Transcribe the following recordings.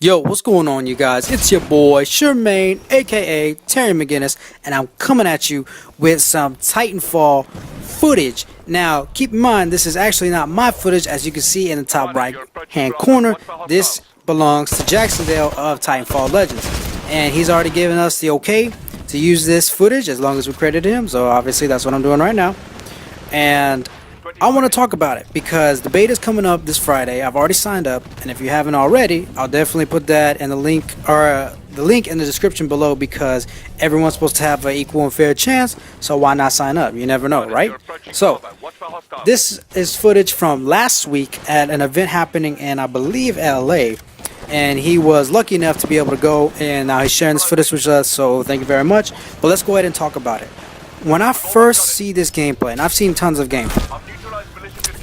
Yo, what's going on, you guys? It's your boy, Shermaine, aka Terry McGinnis, and I'm coming at you with some Titanfall footage. Now, keep in mind, this is actually not my footage, as you can see in the top right hand corner. This belongs to Jacksonville of Titanfall Legends, and he's already given us the okay to use this footage as long as we credit him, so obviously that's what I'm doing right now. And I want to talk about it because the beta is coming up this Friday. I've already signed up, and if you haven't already, I'll definitely put that in the link in the description below, because everyone's supposed to have an equal and fair chance. So why not sign up? You never know, right? So this is footage from last week at an event happening in, I believe, LA, and he was lucky enough to be able to go, and now he's sharing this footage with us. So thank you very much. But let's go ahead and talk about it. When I first see this gameplay, and I've seen tons of gameplay,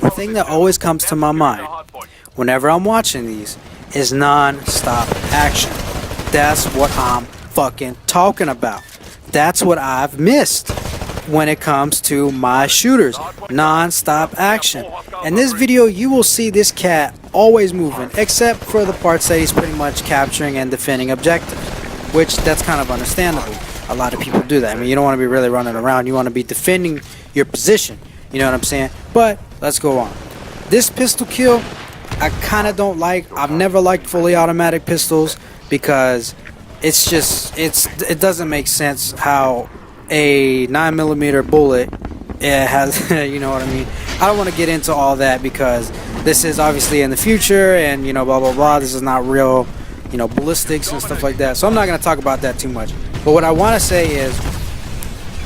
the thing that always comes to my mind whenever I'm watching these is non-stop action. That's what I'm fucking talking about. That's what I've missed when it comes to my shooters. Non-stop action. In this video, you will see this cat always moving, except for the parts that he's pretty much capturing and defending objectives, which that's kind of understandable. A lot of people do that. I mean, you don't want to be really running around. You want to be defending your position. You know what I'm saying? But let's go on. This pistol kill, I kind of don't like. I've never liked fully automatic pistols because it doesn't make sense how a 9mm bullet has, you know what I mean? I don't want to get into all that because this is obviously in the future and, you know, blah, blah, blah. This is not real, you know, ballistics and stuff like that. So I'm not going to talk about that too much. But what I want to say is,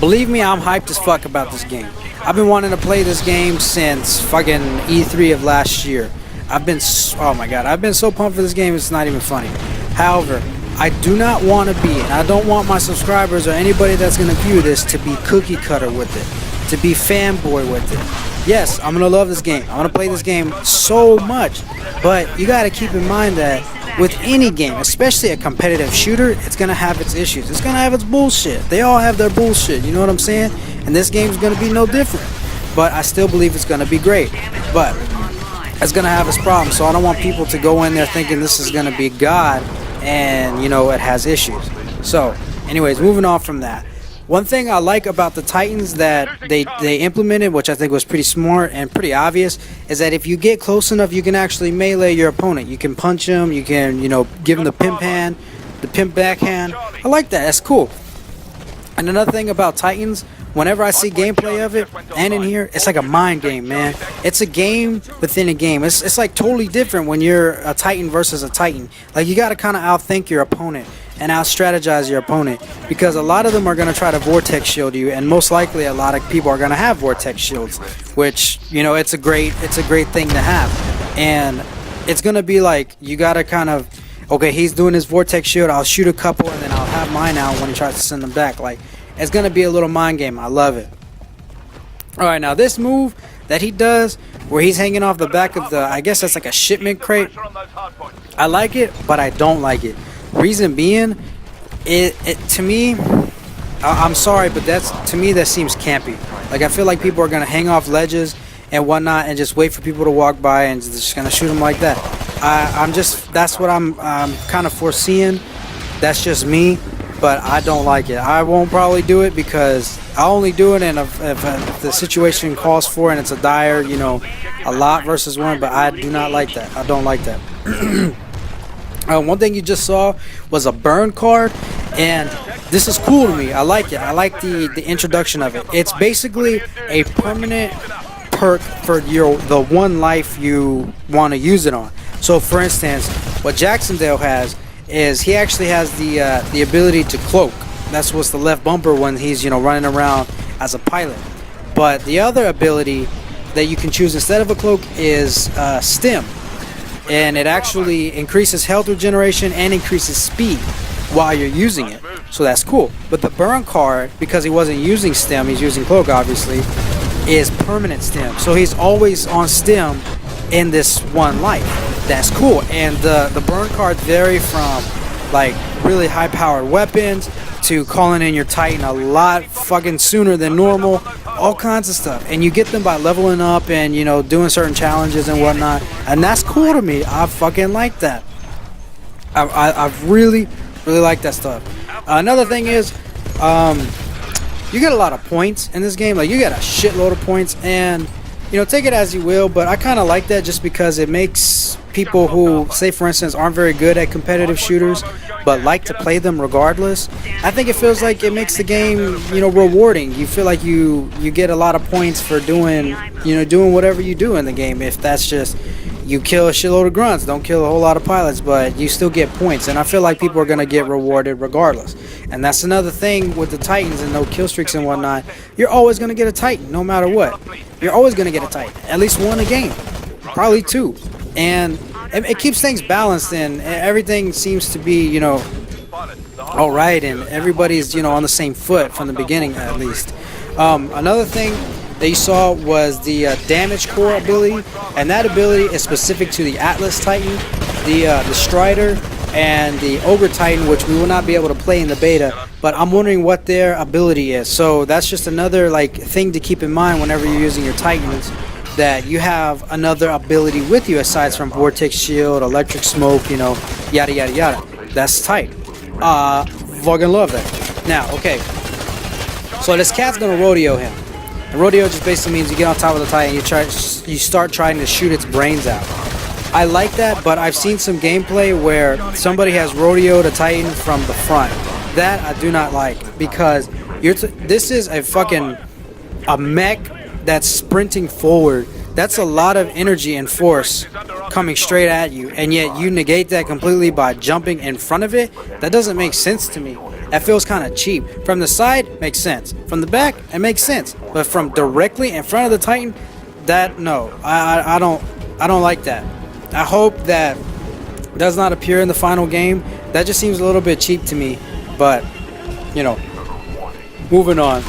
believe me, I'm hyped as fuck about this game. I've been wanting to play this game since fucking E3 of last year. Oh my god, I've been so pumped for this game, it's not even funny. However, I do not want to be, and I don't want my subscribers or anybody that's going to view this to be cookie cutter with it, to be fanboy with it. Yes, I'm going to love this game. I want to play this game so much, but you got to keep in mind that with any game, especially a competitive shooter, it's going to have its issues. It's going to have its bullshit. They all have their bullshit, you know what I'm saying? And this game is going to be no different. But I still believe it's going to be great. But it's going to have its problems, so I don't want people to go in there thinking this is going to be God and, you know, it has issues. So, anyways, moving on from that. One thing I like about the Titans that they implemented, which I think was pretty smart and pretty obvious, is that if you get close enough, you can actually melee your opponent. You can punch him, you can, you know, give him the pimp hand, the pimp backhand. I like that. That's cool. And another thing about Titans, whenever I see gameplay of it and in here, it's like a mind game, man. It's a game within a game. It's like totally different when you're a Titan versus a Titan. Like, you got to kind of outthink your opponent and out-strategize your opponent, because a lot of them are going to try to vortex shield you, and most likely a lot of people are going to have vortex shields, which, you know, it's a great thing to have. And it's going to be like, you got to kind of, okay, he's doing his vortex shield, I'll shoot a couple and then I'll have mine out when he tries to send them back. Like, it's going to be a little mind game. I love it. Alright, now this move that he does where he's hanging off the back of the, I guess that's like a shipment crate, I like it, but I don't like it. Reason being, it to me, I'm sorry, but to me that seems campy. Like, I feel like people are going to hang off ledges and whatnot and just wait for people to walk by and just going to shoot them like that. That's what I'm kind of foreseeing. That's just me. But I don't like it. I won't probably do it because I'll only do it if the situation calls for it and it's a dire, you know, a lot versus one. But I do not like that. I don't like that. One thing you just saw was a burn card, and this is cool to me. I like it. I like the introduction of it. It's basically a permanent perk for the one life you want to use it on. So, for instance, what Jacksonville has is he actually has the ability to cloak. That's what's the left bumper when he's, you know, running around as a pilot. But the other ability that you can choose instead of a cloak is stim, and it actually increases health regeneration and increases speed while you're using it. So that's cool. But the burn card, because he wasn't using stim, he's using cloak obviously, is permanent stim. So he's always on stim in this one life. That's cool. And the burn cards vary from like really high powered weapons to calling in your Titan a lot fucking sooner than normal, all kinds of stuff. And you get them by leveling up and, you know, doing certain challenges and whatnot, and that's cool to me. I fucking like that. I really like that stuff. Another thing is, you get a lot of points in this game. Like, you get a shitload of points, and take it as you will, but I kind of like that just because it makes people who, say for instance, aren't very good at competitive shooters but like to play them regardless. I think it feels like it makes the game, rewarding. You feel like you get a lot of points for doing whatever you do in the game. If that's just you kill a shitload of grunts, don't kill a whole lot of pilots, but you still get points, and I feel like people are going to get rewarded regardless. And that's another thing with the Titans and no kill streaks and whatnot. You're always going to get a Titan no matter what. You're always going to get a Titan, at least one a game, probably two. And it keeps things balanced, and everything seems to be, all right, and everybody's, on the same foot from the beginning at least. Another thing that you saw was the damage core ability, and that ability is specific to the Atlas Titan, the Strider, and the Ogre Titan, which we will not be able to play in the beta, but I'm wondering what their ability is. So that's just another thing to keep in mind whenever you're using your Titans, that you have another ability with you aside from Vortex Shield, Electric Smoke, yada yada yada. That's tight. Fucking love that. Now, okay, so this cat's gonna rodeo him. And rodeo just basically means you get on top of the Titan, you start trying to shoot its brains out. I like that, but I've seen some gameplay where somebody has rodeoed a Titan from the front. That I do not like, because this is a mech that's sprinting forward. That's a lot of energy and force coming straight at you, and yet you negate that completely by jumping in front of it. That doesn't make sense to me. That feels kind of cheap. From the side, makes sense. From the back, it makes sense. But from directly in front of the Titan, no, I don't like that. I hope that does not appear in the final game. That just seems a little bit cheap to me. But moving on.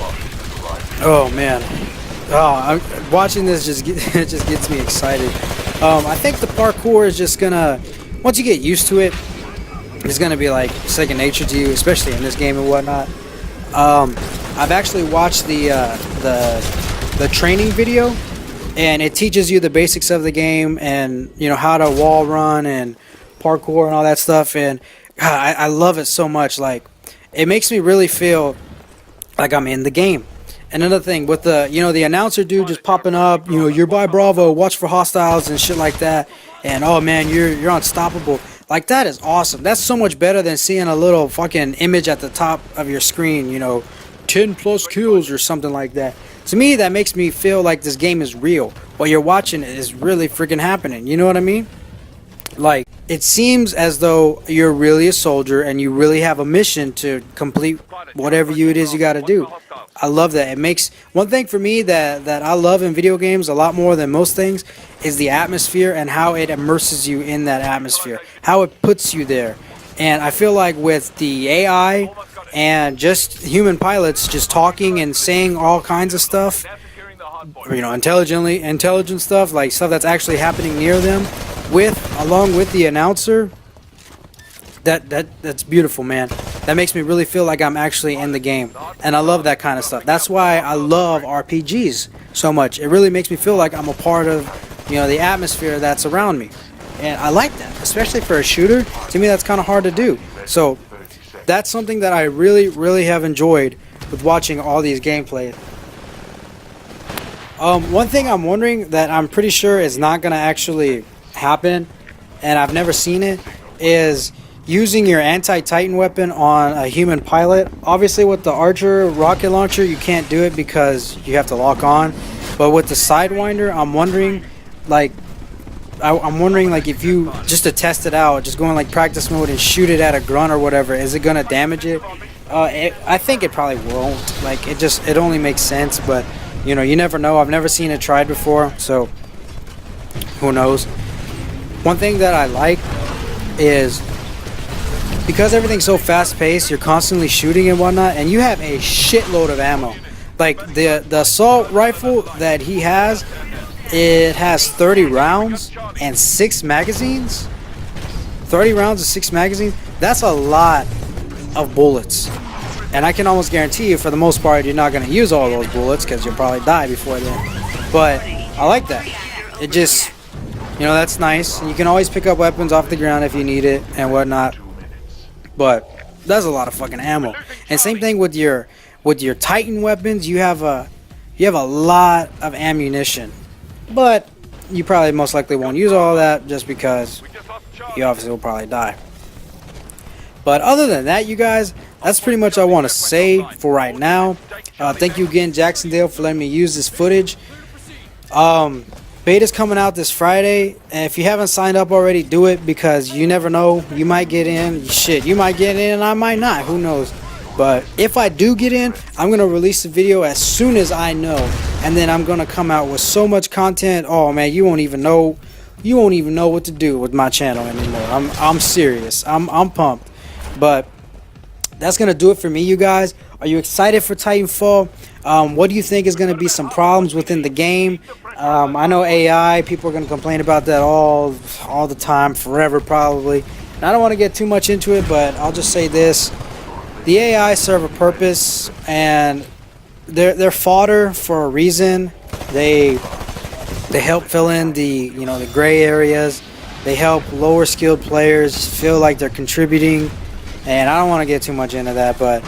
Oh man. Watching this it just gets me excited. I think the parkour is just gonna, once you get used to it, it's gonna be like second nature to you, especially in this game and whatnot. I've actually watched the training video, and it teaches you the basics of the game, and how to wall run and parkour and all that stuff. And God, I love it so much. Like, it makes me really feel like I'm in the game. Another thing with the announcer dude just popping up, you're by Bravo, watch for hostiles and shit like that, and oh man, you're unstoppable. Like, that is awesome. That's so much better than seeing a little fucking image at the top of your screen, 10 plus kills or something like that. To me, that makes me feel like this game is real. What you're watching is really freaking happening. You know what I mean? Like, it seems as though you're really a soldier and you really have a mission to complete whatever it is you got to do. I love that. It makes one thing for me that I love in video games a lot more than most things is the atmosphere and how it immerses you in that atmosphere, how it puts you there. And I feel like with the AI and just human pilots just talking and saying all kinds of stuff, intelligent stuff, like stuff that's actually happening near them, along with the announcer, that's beautiful, man. That makes me really feel like I'm actually in the game, and I love that kind of stuff. That's why I love RPGs so much. It really makes me feel like I'm a part of the atmosphere that's around me, and I like that, especially for a shooter. To me, that's kind of hard to do. So that's something that I really have enjoyed with watching all these gameplays. One thing I'm wondering that I'm pretty sure is not going to actually happen, and I've never seen it, is using your anti-Titan weapon on a human pilot. Obviously with the Archer rocket launcher you can't do it because you have to lock on, but with the Sidewinder I'm wondering if you just to test it out, just go in like practice mode and shoot it at a grunt or whatever, is it gonna damage it? I think it probably won't. Like, it only makes sense, but you never know. I've never seen it tried before, so who knows. One thing that I like is because everything's so fast-paced, you're constantly shooting and whatnot, and you have a shitload of ammo. Like, the assault rifle that he has, it has 30 rounds and 6 magazines. 30 rounds and 6 magazines, that's a lot of bullets. And I can almost guarantee you, for the most part, you're not going to use all those bullets because you'll probably die before then. But I like that. It just, You know, that's nice. You can always pick up weapons off the ground if you need it and whatnot. But that's a lot of fucking ammo. And same thing with your Titan weapons. You have a lot of ammunition, but you probably most likely won't use all that just because you obviously will probably die. But other than that, you guys, that's pretty much all I want to say for right now. Thank you again, Jacksonville, for letting me use this footage. Beta's coming out this Friday, and if you haven't signed up already, do it, because you never know. You might get in. Shit, you might get in and I might not. Who knows? But if I do get in, I'm going to release the video as soon as I know. And then I'm going to come out with so much content. Oh, man, you won't even know what to do with my channel anymore. I'm serious. I'm pumped. But that's going to do it for me, you guys. Are you excited for TitanFall? What do you think is going to be some problems within the game? I know AI, people are going to complain about that all the time, forever probably. And I don't want to get too much into it, but I'll just say this. The AI serve a purpose, and they're fodder for a reason. They help fill in the the gray areas. They help lower skilled players feel like they're contributing. And I don't want to get too much into that, but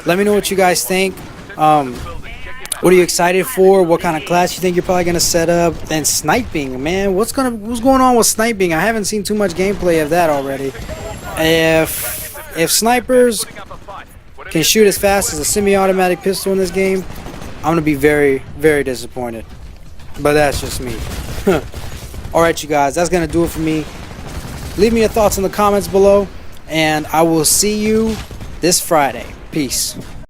let me know what you guys think. What are you excited for? What kind of class you think you're probably gonna set up? And sniping, man, what's going on with sniping? I haven't seen too much gameplay of that already. If snipers can shoot as fast as a semi-automatic pistol in this game, I'm gonna be very, very disappointed. But that's just me. Alright, you guys, that's gonna do it for me. Leave me your thoughts in the comments below, and I will see you this Friday. Peace.